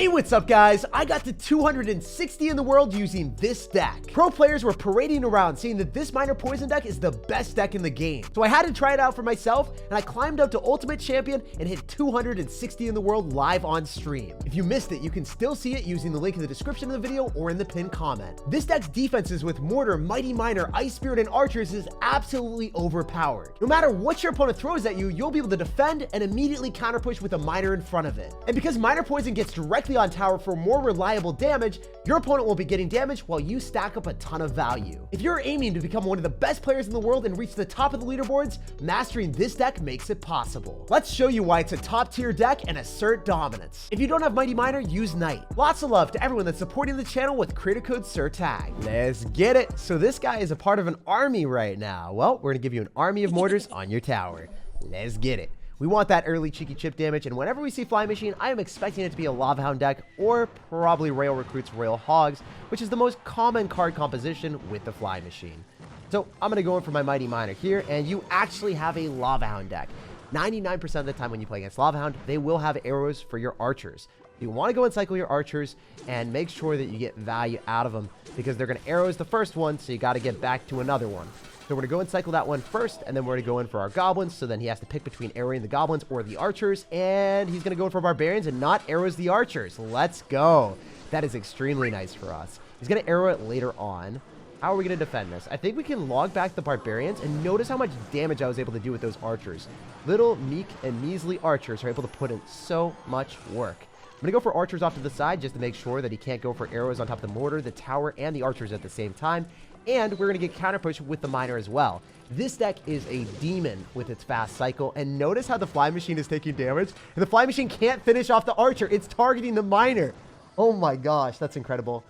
Hey, what's up guys? I got to 260 in the world using this deck. Pro players were parading around saying that this Miner Poison deck is the best deck in the game. So I had to try it out for myself, and I climbed up to Ultimate Champion and hit 260 in the world live on stream. If you missed it, you can still see it using the link in the description of the video or in the pinned comment. This deck's defenses with Mortar, Mighty Miner, Ice Spirit, and Archers is absolutely overpowered. No matter what your opponent throws at you, you'll be able to defend and immediately counter push with a Miner in front of it. And because Miner Poison gets directly on tower for more reliable damage, your opponent will be getting damage while you stack up a ton of value. If you're aiming to become one of the best players in the world and reach the top of the leaderboards, mastering this deck makes it possible. Let's show you why it's a top tier deck and assert dominance. If you don't have Mighty Miner, use Knight. Lots of love to everyone that's supporting the channel with creator code SirTag. Let's get it. So this guy is a part of an army right now. Well, we're gonna give you an army of mortars on your tower. Let's get it. We want that early cheeky chip damage, and whenever we see Fly Machine, I am expecting it to be a Lava Hound deck, or probably Rail Recruits Royal Hogs, which is the most common card composition with the Fly Machine. So I'm going to go in for my Mighty Miner here, and you actually have a Lava Hound deck. 99% of the time when you play against Lava Hound, they will have arrows for your archers. You want to go and cycle your archers and make sure that you get value out of them, because they're going to arrows the first one, so you got to get back to another one. So we're going to go and cycle that one first, and then we're going to go in for our goblins, so then he has to pick between arrowing the goblins or the archers, and he's going to go in for barbarians and not arrows the archers. Let's go. That is extremely nice for us. He's going to arrow it later on. How are we going to defend this? I think we can log back the barbarians, and notice how much damage I was able to do with those archers. Little, meek, and measly archers are able to put in so much work. I'm going to go for archers off to the side just to make sure that he can't go for arrows on top of the mortar, the tower, and the archers at the same time. And we're going to get counter push with the Miner as well. This deck is a demon with its fast cycle. And notice how the Fly Machine is taking damage. And the Fly Machine can't finish off the Archer. It's targeting the Miner. Oh my gosh, that's incredible.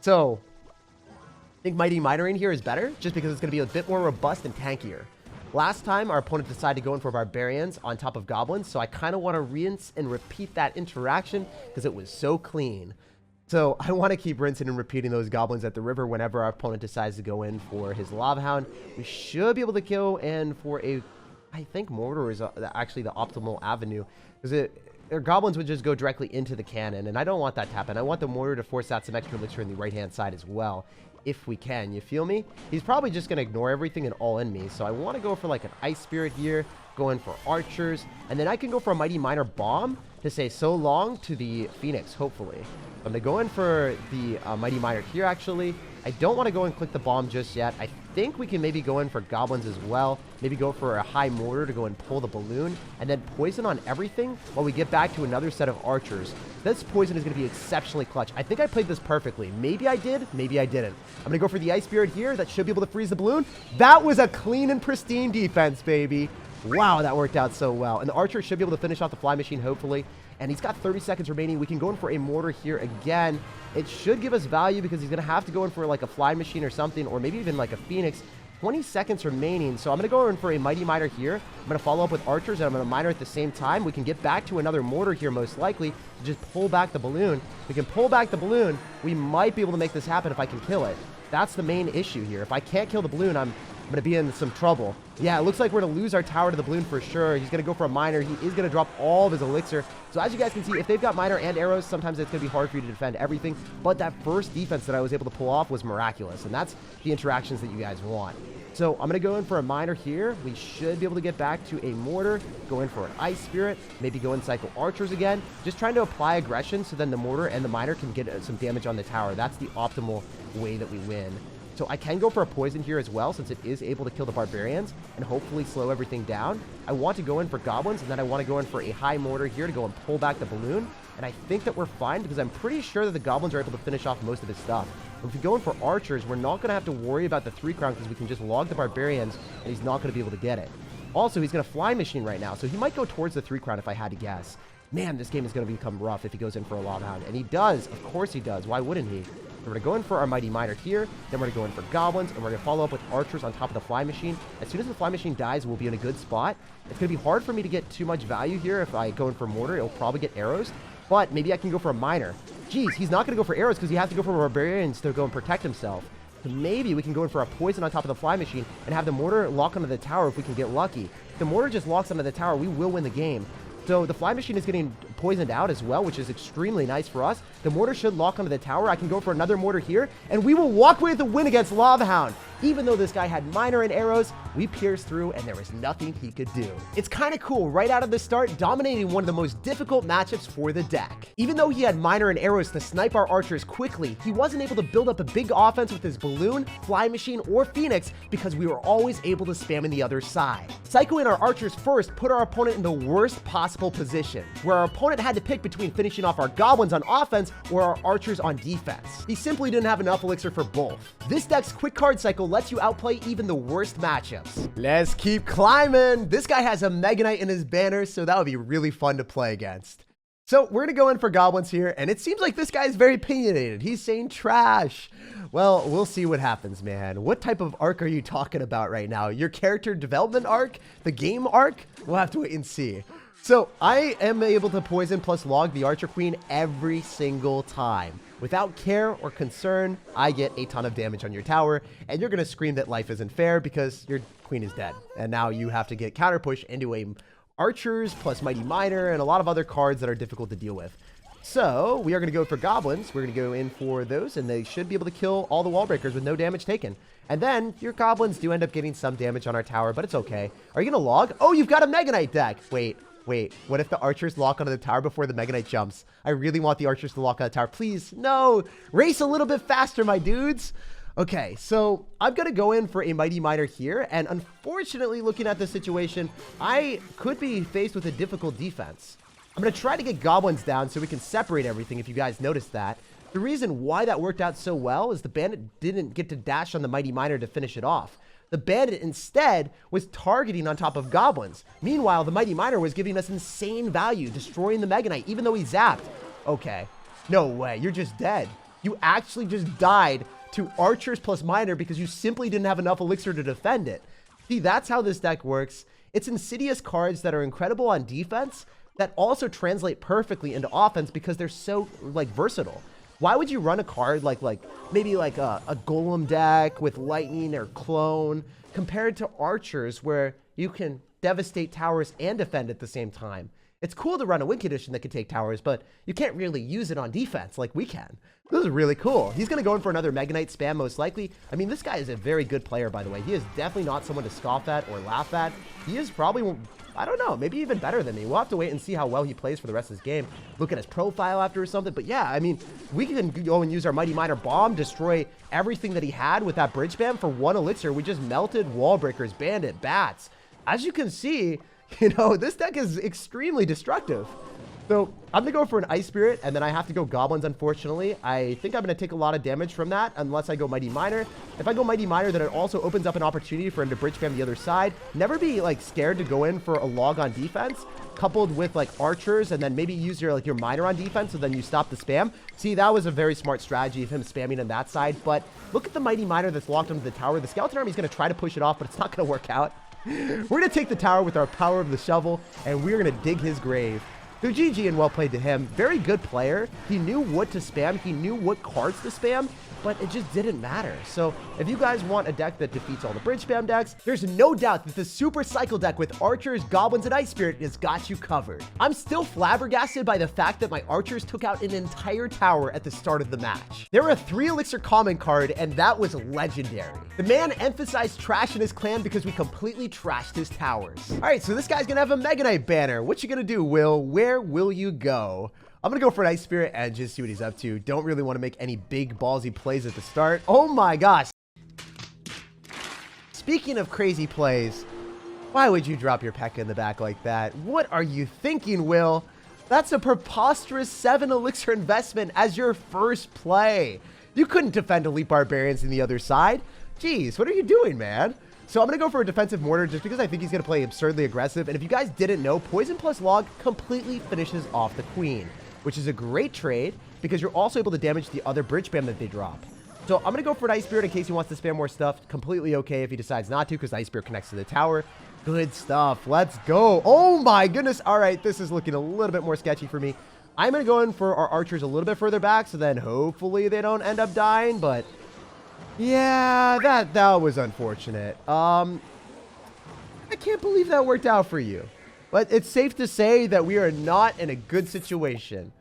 So, I think Mighty Miner in here is better, just because it's going to be a bit more robust and tankier. Last time, our opponent decided to go in for Barbarians on top of Goblins. So I kind of want to rinse and repeat that interaction because it was so clean. So I want to keep rinsing and repeating those goblins at the river whenever our opponent decides to go in for his Lava Hound. We should be able to go in for a, I think mortar is actually the optimal avenue, because their goblins would just go directly into the cannon, and I don't want that to happen. I want the mortar to force out some extra elixir in the right-hand side as well, if we can. You feel me? He's probably just going to ignore everything and all in me, so I want to go for like an Ice Spirit here, go in for archers, and then I can go for a Mighty Miner bomb to say so long to the Phoenix, hopefully. I'm going to go in for the Mighty Miner here, actually. I don't want to go and click the bomb just yet. I think we can maybe go in for goblins as well. Maybe go for a high mortar to go and pull the balloon, and then poison on everything while we get back to another set of archers. This poison is going to be exceptionally clutch. I think I played this perfectly. Maybe I did, maybe I didn't. I'm going to go for the Ice Spirit here. That should be able to freeze the balloon. That was a clean and pristine defense, baby. Wow, that worked out so well. And the archer should be able to finish off the Fly Machine, hopefully. And he's got 30 seconds remaining. We can go in for a mortar here again. It should give us value because he's going to have to go in for like a Fly Machine or something, or maybe even like a Phoenix. 20 seconds remaining, so I'm going to go in for a Mighty Miner here. I'm going to follow up with archers, and I'm going to miner at the same time. We can get back to another mortar here, most likely, to just pull back the balloon. We can pull back the balloon. We might be able to make this happen if I can kill it. That's the main issue here. If I can't kill the balloon, I'm going to be in some trouble. Yeah, it looks like we're going to lose our tower to the balloon for sure. He's going to go for a miner. He is going to drop all of his elixir. So as you guys can see, if they've got miner and arrows, sometimes it's going to be hard for you to defend everything. But that first defense that I was able to pull off was miraculous. And that's the interactions that you guys want. So I'm going to go in for a miner here. We should be able to get back to a mortar, go in for an Ice Spirit, maybe go and cycle archers again. Just trying to apply aggression so then the mortar and the miner can get some damage on the tower. That's the optimal way that we win. So I can go for a poison here as well, since it is able to kill the barbarians and hopefully slow everything down. I want to go in for goblins, and then I want to go in for a high mortar here to go and pull back the balloon. And I think that we're fine because I'm pretty sure that the goblins are able to finish off most of his stuff. If we go in for archers, we're not going to have to worry about the 3-crown because we can just log the barbarians, and he's not going to be able to get it. Also, he's going to Fly Machine right now, so he might go towards the 3-crown if I had to guess. Man, this game is going to become rough if he goes in for a Lava Hound. And he does. Of course he does. Why wouldn't he? We're going to go in for our Mighty Miner here, then we're going to go in for goblins, and we're going to follow up with archers on top of the Fly Machine. As soon as the Fly Machine dies, we'll be in a good spot. It's going to be hard for me to get too much value here. If I go in for mortar, it'll probably get arrows, but maybe I can go for a miner. Jeez, he's not going to go for arrows because he has to go for barbarians to go and protect himself. So maybe we can go in for a poison on top of the Fly Machine and have the mortar lock onto the tower if we can get lucky. If the mortar just locks onto the tower, we will win the game. So the fly machine is getting poisoned out as well, which is extremely nice for us. The mortar should lock onto the tower. I can go for another mortar here, and we will walk away with a win against Lava Hound. Even though this guy had miner and arrows, we pierced through and there was nothing he could do. It's kind of cool right out of the start, dominating one of the most difficult matchups for the deck. Even though he had miner and arrows to snipe our archers quickly, he wasn't able to build up a big offense with his balloon, fly machine, or phoenix because we were always able to spam in the other side. Cycling our archers first put our opponent in the worst possible position, where our opponent had to pick between finishing off our goblins on offense or our archers on defense. He simply didn't have enough elixir for both. This deck's quick card cycle lets you outplay even the worst matchups. Let's keep climbing. This guy has a Mega Knight in his banner, so that would be really fun to play against. So we're going to go in for goblins here, and it seems like this guy is very opinionated. He's saying trash. Well, we'll see what happens, man. What type of arc are you talking about right now? Your character development arc? The game arc? We'll have to wait and see. So I am able to poison plus log the Archer Queen every single time. Without care or concern, I get a ton of damage on your tower, and you're going to scream that life isn't fair because your queen is dead. And now you have to get counter push into a archers plus mighty miner and a lot of other cards that are difficult to deal with. So we are going to go for goblins. We're going to go in for those, and they should be able to kill all the wall breakers with no damage taken. And then your goblins do end up getting some damage on our tower, but it's okay. Are you going to log? Oh, you've got a Mega Knight deck. Wait, what if the archers lock onto the tower before the Mega Knight jumps? I really want the archers to lock on the tower. Please, no. Race a little bit faster, my dudes. Okay, so I'm going to go in for a Mighty Miner here, and unfortunately, looking at this situation, I could be faced with a difficult defense. I'm going to try to get goblins down so we can separate everything, if you guys noticed that. The reason why that worked out so well is the bandit didn't get to dash on the Mighty Miner to finish it off. The bandit instead was targeting on top of goblins. Meanwhile, the Mighty Miner was giving us insane value, destroying the Mega Knight, even though he zapped. Okay, no way, you're just dead. You actually just died to archers plus miner because you simply didn't have enough elixir to defend it. See, that's how this deck works. It's insidious cards that are incredible on defense that also translate perfectly into offense because they're so versatile. Why would you run a card like maybe a golem deck with lightning or clone compared to archers where you can devastate towers and defend at the same time? It's cool to run a win condition that can take towers, but you can't really use it on defense like we can. This is really cool. He's going to go in for another Mega Knight spam most likely. I mean, this guy is a very good player, by the way. He is definitely not someone to scoff at or laugh at. He is probably, I don't know, maybe even better than me. We'll have to wait and see how well he plays for the rest of his game. Look at his profile after or something. But yeah, I mean, we can go and use our Mighty Miner bomb, destroy everything that he had with that bridge spam for 1 elixir. We just melted wall breakers, bandit, bats. As you can see, you know, this deck is extremely destructive. So I'm going to go for an Ice Spirit, and then I have to go Goblins, unfortunately. I think I'm going to take a lot of damage from that, unless I go Mighty Miner. If I go Mighty Miner, then it also opens up an opportunity for him to bridge spam the other side. Never be, scared to go in for a log on defense, coupled with, archers, and then maybe use your Miner on defense, so then you stop the spam. See, that was a very smart strategy of him spamming on that side, but look at the Mighty Miner that's locked onto the tower. The Skeleton Army is going to try to push it off, but it's not going to work out. We're going to take the tower with our power of the shovel, and we're going to dig his grave. So GG and well played to him. Very good player. He knew what to spam. He knew what cards to spam, but it just didn't matter. So if you guys want a deck that defeats all the bridge spam decks, there's no doubt that the Super Cycle deck with Archers, Goblins, and Ice Spirit has got you covered. I'm still flabbergasted by the fact that my Archers took out an entire tower at the start of the match. There were a 3 elixir common card, and that was legendary. The man emphasized trash in his clan because we completely trashed his towers. All right, so this guy's gonna have a Mega Knight banner. What you gonna do, Will? Where will you go? I'm going to go for an Ice Spirit and just see what he's up to. Don't really want to make any big ballsy plays at the start. Oh my gosh. Speaking of crazy plays, why would you drop your P.E.K.K.A. in the back like that? What are you thinking, Will? That's a preposterous 7 elixir investment as your first play. You couldn't defend Elite Barbarians on the other side. Jeez, what are you doing, man? So I'm going to go for a defensive mortar just because I think he's going to play absurdly aggressive. And if you guys didn't know, poison plus log completely finishes off the queen, which is a great trade because you're also able to damage the other bridge spam that they drop. So I'm going to go for an Ice Spirit in case he wants to spam more stuff. Completely okay if he decides not to because Ice Spirit connects to the tower. Good stuff. Let's go. Oh my goodness. All right, this is looking a little bit more sketchy for me. I'm going to go in for our archers a little bit further back so then hopefully they don't end up dying, but yeah, that was unfortunate. I can't believe that worked out for you. But it's safe to say that we are not in a good situation.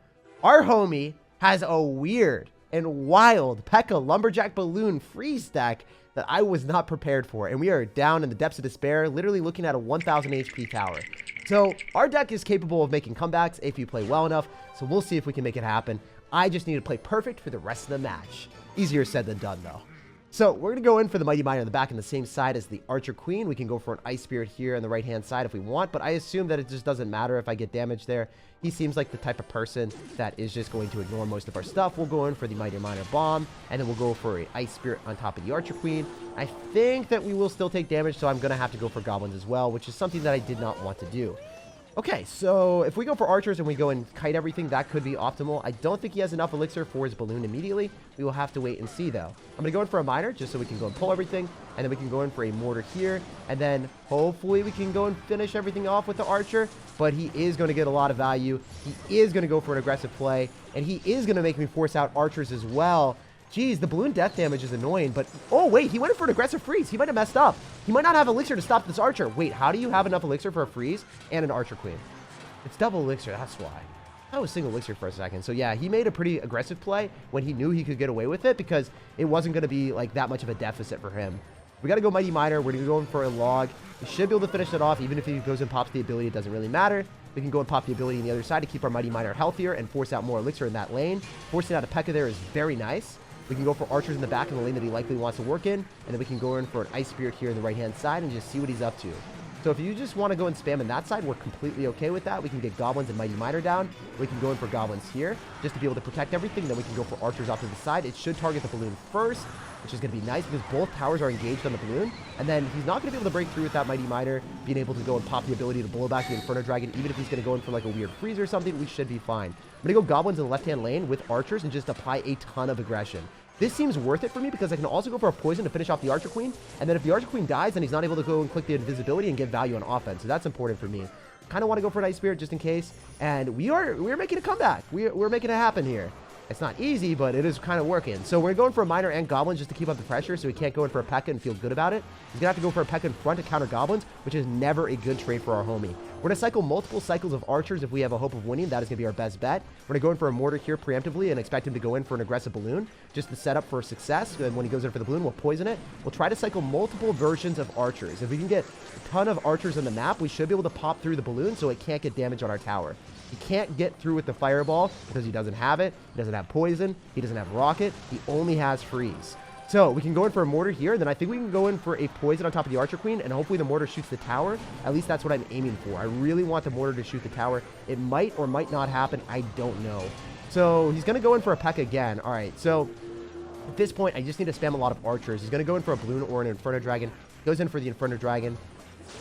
Our homie has a weird and wild P.E.K.K.A. Lumberjack Balloon freeze deck that I was not prepared for. And we are down in the depths of despair, literally looking at a 1000 HP tower. So our deck is capable of making comebacks if you play well enough. So we'll see if we can make it happen. I just need to play perfect for the rest of the match. Easier said than done, though. So we're going to go in for the Mighty Miner on the back on the same side as the Archer Queen. We can go for an Ice Spirit here on the right-hand side if we want, but I assume that it just doesn't matter if I get damage there. He seems like the type of person that is just going to ignore most of our stuff. We'll go in for the Mighty Miner Bomb, and then we'll go for an Ice Spirit on top of the Archer Queen. I think that we will still take damage, so I'm going to have to go for Goblins as well, which is something that I did not want to do. Okay, so if we go for archers and we go and kite everything, that could be optimal. I don't think he has enough elixir for his balloon immediately. We will have to wait and see, though. I'm going to go in for a miner just so we can go and pull everything. And then we can go in for a mortar here. And then hopefully we can go and finish everything off with the archer. But he is going to get a lot of value. He is going to go for an aggressive play. And he is going to make me force out archers as well. Geez, the balloon death damage is annoying, but... Oh, wait, he went for an aggressive freeze. He might have messed up. He might not have elixir to stop this archer. Wait, how do you have enough elixir for a freeze and an archer queen? It's double elixir, that's why. I was single elixir for a second. So, yeah, he made a pretty aggressive play when he knew he could get away with it because it wasn't going to be, like, that much of a deficit for him. We got to go Mighty Miner. We're going to go in for a log. We should be able to finish it off. Even if he goes and pops the ability, it doesn't really matter. We can go and pop the ability on the other side to keep our Mighty Miner healthier and force out more elixir in that lane. Forcing out a P.E.K.K.A. there is very nice. We can go for archers in the back in the lane that he likely wants to work in. And then we can go in for an Ice Spirit here on the right-hand side and just see what he's up to. So if you just want to go and spam in that side, we're completely okay with that. We can get Goblins and Mighty Miner down. We can go in for Goblins here just to be able to protect everything. Then we can go for archers off to the side. It should target the balloon first, which is going to be nice because both towers are engaged on the balloon. And then he's not going to be able to break through with that Mighty Miner, being able to go and pop the ability to blow back the Inferno Dragon. Even if he's going to go in for like a weird freeze or something, we should be fine. I'm going to go Goblins in the left-hand lane with archers and just apply a ton of aggression. This seems worth it for me because I can also go for a poison to finish off the Archer Queen. And then if the Archer Queen dies, then he's not able to go and click the invisibility and get value on offense. So that's important for me. Kind of want to go for an Ice Spirit just in case. And we're making a comeback. We're making it happen here. It's not easy, but it is kind of working. So we're going for a Miner and Goblins just to keep up the pressure so he can't go in for a P.E.K.K.A. and feel good about it. He's going to have to go for a P.E.K.K.A. in front to counter Goblins, which is never a good trade for our homie. We're going to cycle multiple cycles of archers if we have a hope of winning. That is going to be our best bet. We're going to go in for a mortar here preemptively and expect him to go in for an aggressive balloon just to set up for success. And when he goes in for the balloon, we'll poison it. We'll try to cycle multiple versions of archers. If we can get a ton of archers on the map, we should be able to pop through the balloon so it can't get damage on our tower. He can't get through with the fireball because he doesn't have it. He doesn't have poison. He doesn't have rocket. He only has freeze. So we can go in for a mortar here. Then I think we can go in for a poison on top of the Archer Queen. And hopefully the mortar shoots the tower. At least that's what I'm aiming for. I really want the mortar to shoot the tower. It might or might not happen. I don't know. So he's going to go in for a P.E.K.K.A. again. All right. So at this point, I just need to spam a lot of archers. He's going to go in for a balloon or an Inferno Dragon. Goes in for the Inferno Dragon.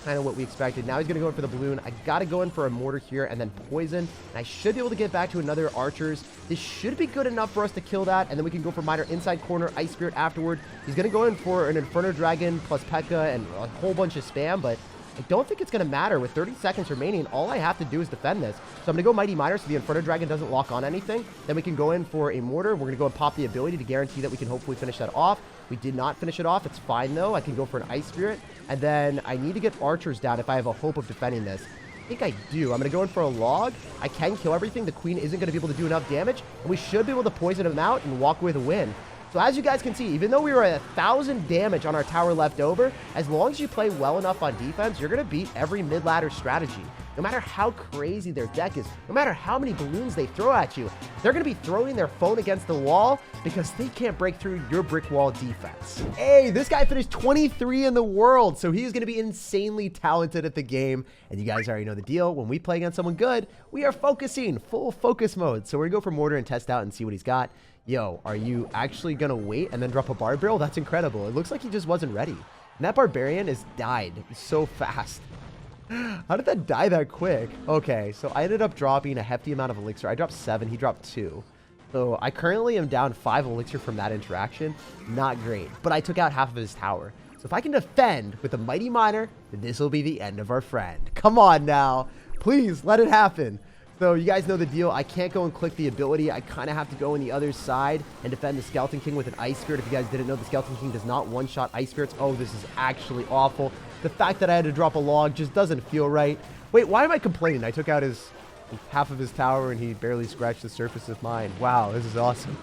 Kind of what we expected. Now he's going to go in for the balloon. I got to go in for a mortar here and then poison. And I should be able to get back to another archers. This should be good enough for us to kill that. And then we can go for Miner inside corner, Ice Spirit afterward. He's going to go in for an Inferno Dragon plus P.E.K.K.A. and a whole bunch of spam, but I don't think it's going to matter. With 30 seconds remaining, all I have to do is defend this. So I'm going to go Mighty Miner so the Inferno Dragon doesn't lock on anything. Then we can go in for a mortar. We're going to go and pop the ability to guarantee that we can hopefully finish that off. We did not finish it off. It's fine, though. I can go for an Ice Spirit. And then I need to get archers down if I have a hope of defending this. I think I do. I'm going to go in for a log. I can kill everything. The queen isn't going to be able to do enough damage. And we should be able to poison him out and walk away with a win. So as you guys can see, even though we were at 1,000 damage on our tower left over, as long as you play well enough on defense, you're going to beat every mid-ladder strategy. No matter how crazy their deck is, no matter how many balloons they throw at you, they're going to be throwing their phone against the wall because they can't break through your brick wall defense. Hey, this guy finished 23 in the world, so he's going to be insanely talented at the game. And you guys already know the deal. When we play against someone good, we are focusing, full focus mode. So we're going to go for mortar and test out and see what he's got. Yo, are you actually going to wait and then drop a Barbarian? That's incredible. It looks like he just wasn't ready. And that Barbarian is died so fast. How did that die that quick? Okay, so I ended up dropping a hefty amount of elixir. I dropped 7. He dropped 2. So I currently am down 5 elixir from that interaction. Not great. But I took out half of his tower. So if I can defend with a Mighty Miner, then this will be the end of our friend. Come on now. Please, let it happen. So you guys know the deal. I can't go and click the ability. I kind of have to go on the other side and defend the Skeleton King with an Ice Spirit. If you guys didn't know, the Skeleton King does not one-shot Ice Spirits. Oh, this is actually awful. The fact that I had to drop a log just doesn't feel right. Wait, why am I complaining? I took out his half of his tower and he barely scratched the surface of mine. Wow, this is awesome.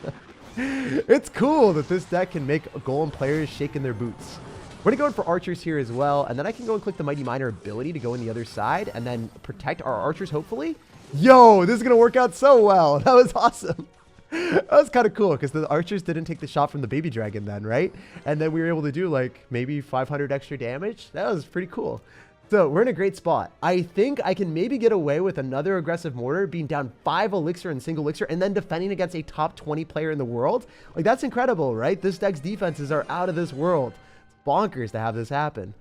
It's cool that this deck can make golem players shake in their boots. We're going to go in for archers here as well, and then I can go and click the Mighty Miner ability to go in the other side and then protect our archers, hopefully. Yo, this is going to work out so well. That was awesome. That was kind of cool because the archers didn't take the shot from the baby dragon then, right? And then we were able to do like maybe 500 extra damage. That was pretty cool. So we're in a great spot. I think I can maybe get away with another aggressive mortar, being down 5 elixir and single elixir, and then defending against a top 20 player in the world. Like, that's incredible, right? This deck's defenses are out of this world. It's bonkers to have this happen.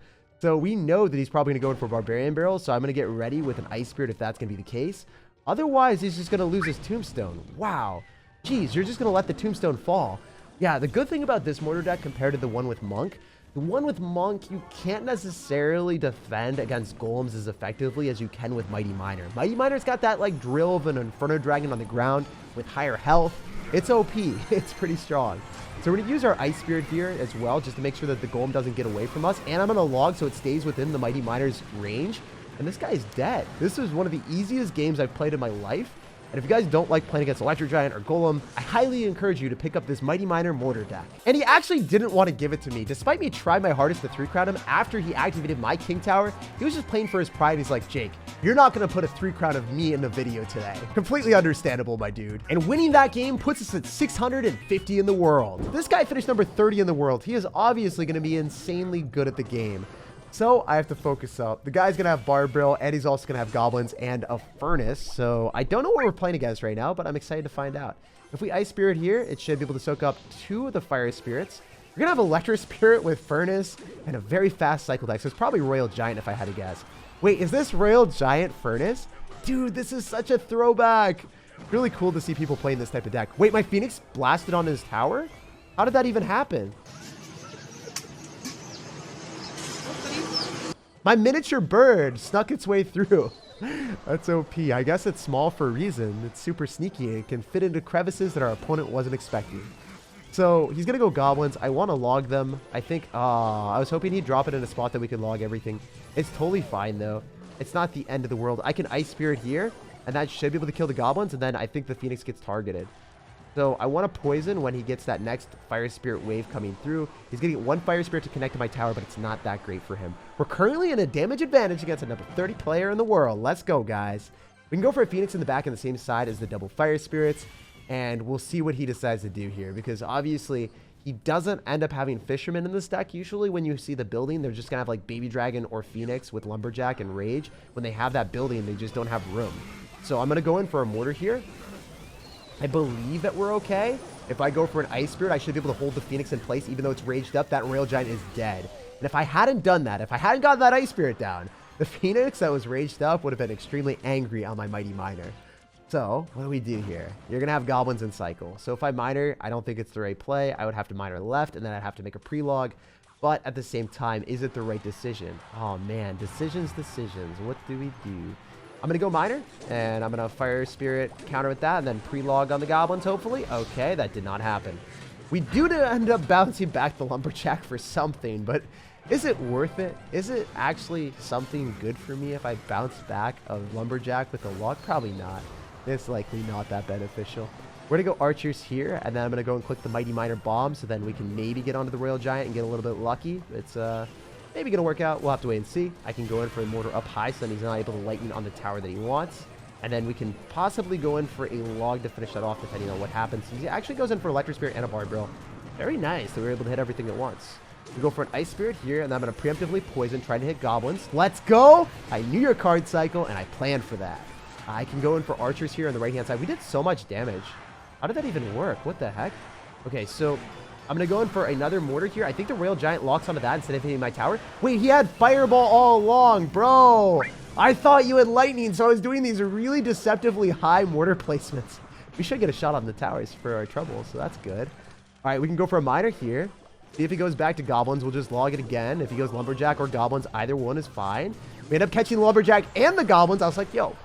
So we know that he's probably going to go in for Barbarian barrels, so I'm going to get ready with an Ice Spirit if that's going to be the case. Otherwise, he's just going to lose his Tombstone. Wow. Jeez, you're just going to let the Tombstone fall. Yeah, the good thing about this mortar deck compared to the one with Monk, the one with Monk, you can't necessarily defend against golems as effectively as you can with Mighty Miner. Mighty Miner's got that like drill of an Inferno Dragon on the ground with higher health. It's OP. It's pretty strong. So we're going to use our Ice Spirit here as well, just to make sure that the golem doesn't get away from us. And I'm going to log so it stays within the Mighty Miner's range. And this guy's dead. This is one of the easiest games I've played in my life. And if you guys don't like playing against Electro Giant or Golem, I highly encourage you to pick up this Mighty Miner mortar deck. And he actually didn't want to give it to me. Despite me trying my hardest to 3-crown him after he activated my King Tower, he was just playing for his pride. He's like, Jake, you're not going to put a 3-crown of me in the video today. Completely understandable, my dude. And winning that game puts us at 650 in the world. This guy finished number 30 in the world. He is obviously going to be insanely good at the game. So I have to focus up. The guy's going to have Barbaril, and he's also going to have Goblins and a Furnace. So I don't know what we're playing against right now, but I'm excited to find out. If we Ice Spirit here, it should be able to soak up 2 of the Fire Spirits. We're going to have Electro Spirit with Furnace and a very fast cycle deck. So it's probably Royal Giant if I had to guess. Wait, is this Royal Giant Furnace? Dude, this is such a throwback. Really cool to see people playing this type of deck. Wait, my Phoenix blasted on his tower? How did that even happen? My miniature bird snuck its way through. That's OP. I guess it's small for a reason. It's super sneaky and it can fit into crevices that our opponent wasn't expecting. So he's going to go Goblins. I want to log them. I think, I was hoping he'd drop it in a spot that we could log everything. It's totally fine though. It's not the end of the world. I can Ice Spirit here and that should be able to kill the Goblins. And then I think the Phoenix gets targeted. So I want to poison when he gets that next Fire Spirit wave coming through. He's going to get 1 Fire Spirit to connect to my tower, but it's not that great for him. We're currently in a damage advantage against a number 30 player in the world. Let's go, guys. We can go for a Phoenix in the back on the same side as the double Fire Spirits, and we'll see what he decides to do here, because obviously he doesn't end up having Fisherman in this deck. Usually when you see the building, they're just going to have like Baby Dragon or Phoenix with Lumberjack and Rage. When they have that building, they just don't have room. So I'm going to go in for a Mortar here. I believe that we're okay. If I go for an Ice Spirit, I should be able to hold the Phoenix in place, even though it's raged up. That Royal Giant is dead. And if I hadn't done that, if I hadn't gotten that Ice Spirit down, the Phoenix that was raged up would have been extremely angry on my Mighty Miner. So what do we do here? You're going to have Goblins in cycle. So if I Miner, I don't think it's the right play. I would have to Miner left, and then I'd have to make a pre-log. But at the same time, is it the right decision? Oh, man. Decisions. What do we do? I'm going to go Miner, and I'm going to Fire Spirit counter with that, and then pre-log on the Goblins, hopefully. Okay, that did not happen. We do end up bouncing back the Lumberjack for something, but is it worth it? Is it actually something good for me if I bounce back a Lumberjack with a log? Probably not. It's likely not that beneficial. We're going to go Archers here, and then I'm going to go and click the Mighty Miner Bomb, so then we can maybe get onto the Royal Giant and get a little bit lucky. It's, maybe going to work out. We'll have to wait and see. I can go in for a Mortar up high, so then he's not able to lightning on the tower that he wants. And then we can possibly go in for a log to finish that off, depending on what happens. He actually goes in for Electro Spirit and a Barbaril. Very nice that we were able to hit everything at once. We go for an Ice Spirit here, and then I'm going to preemptively poison, trying to hit Goblins. Let's go! I knew your card cycle, and I planned for that. I can go in for Archers here on the right-hand side. We did so much damage. How did that even work? What the heck? Okay, so I'm going to go in for another Mortar here. I think the Royal Giant locks onto that instead of hitting my tower. Wait, he had Fireball all along, bro. I thought you had Lightning, so I was doing these really deceptively high Mortar placements. We should get a shot on the towers for our trouble, so that's good. All right, we can go for a Miner here. See if he goes back to Goblins, we'll just log it again. If he goes Lumberjack or Goblins, either one is fine. We end up catching the Lumberjack and the Goblins. I was like, yo,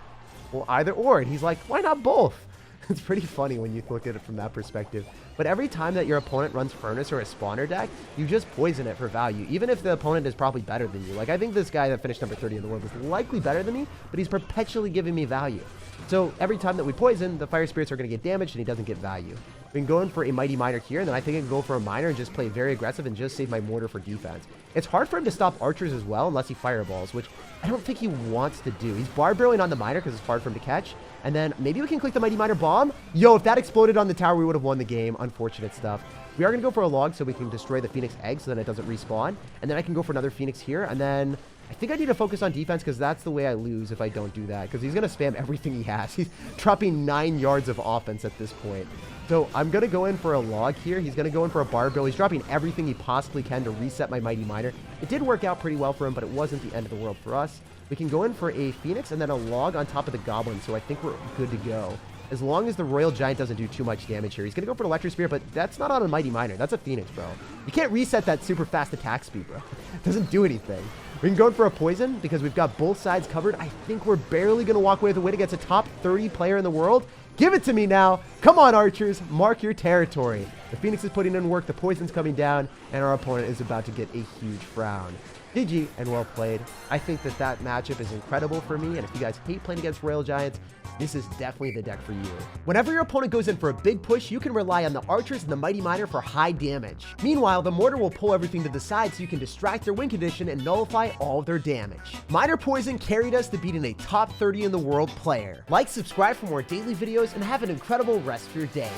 well, either or. And he's like, why not both? It's pretty funny when you look at it from that perspective. But every time that your opponent runs Furnace or a spawner deck, you just poison it for value, even if the opponent is probably better than you. Like, I think this guy that finished number 30 in the world is likely better than me, but he's perpetually giving me value. So every time that we poison, the fire spirits are going to get damaged and he doesn't get value. We can go in for a mighty miner here, and then I think I can go for a miner and just play very aggressive and just save my mortar for defense. It's hard for him to stop archers as well unless he fireballs, which I don't think he wants to do. He's Barbarian on the miner because it's hard for him to catch. And then maybe we can click the mighty miner bomb. Yo, if that exploded on the tower, we would have won the game. Unfortunate stuff. We are going to go for a log so we can destroy the Phoenix egg so then it doesn't respawn. And then I can go for another Phoenix here. And then I think I need to focus on defense because that's the way I lose if I don't do that. Because he's going to spam everything he has. He's dropping 9 yards of offense at this point. So I'm going to go in for a log here. He's going to go in for a barbell. He's dropping everything he possibly can to reset my mighty miner. It did work out pretty well for him, but it wasn't the end of the world for us. We can go in for a Phoenix and then a log on top of the Goblin, so I think we're good to go. As long as the Royal Giant doesn't do too much damage here. He's going to go for an Electric Spear, but that's not on a Mighty Miner. That's a Phoenix, bro. You can't reset that super fast attack speed, bro. It doesn't do anything. We can go in for a Poison because we've got both sides covered. I think we're barely going to walk away with a win against a top 30 player in the world. Give it to me now. Come on, archers. Mark your territory. The Phoenix is putting in work. The Poison's coming down, and our opponent is about to get a huge frown. GG and well played. I think that that matchup is incredible for me, and if you guys hate playing against Royal Giants, this is definitely the deck for you. Whenever your opponent goes in for a big push, you can rely on the archers and the mighty miner for high damage. Meanwhile, the mortar will pull everything to the side so you can distract their win condition and nullify all of their damage. Miner Poison carried us to beating a top 30 in the world player. Like, subscribe for more daily videos, and have an incredible rest of your day.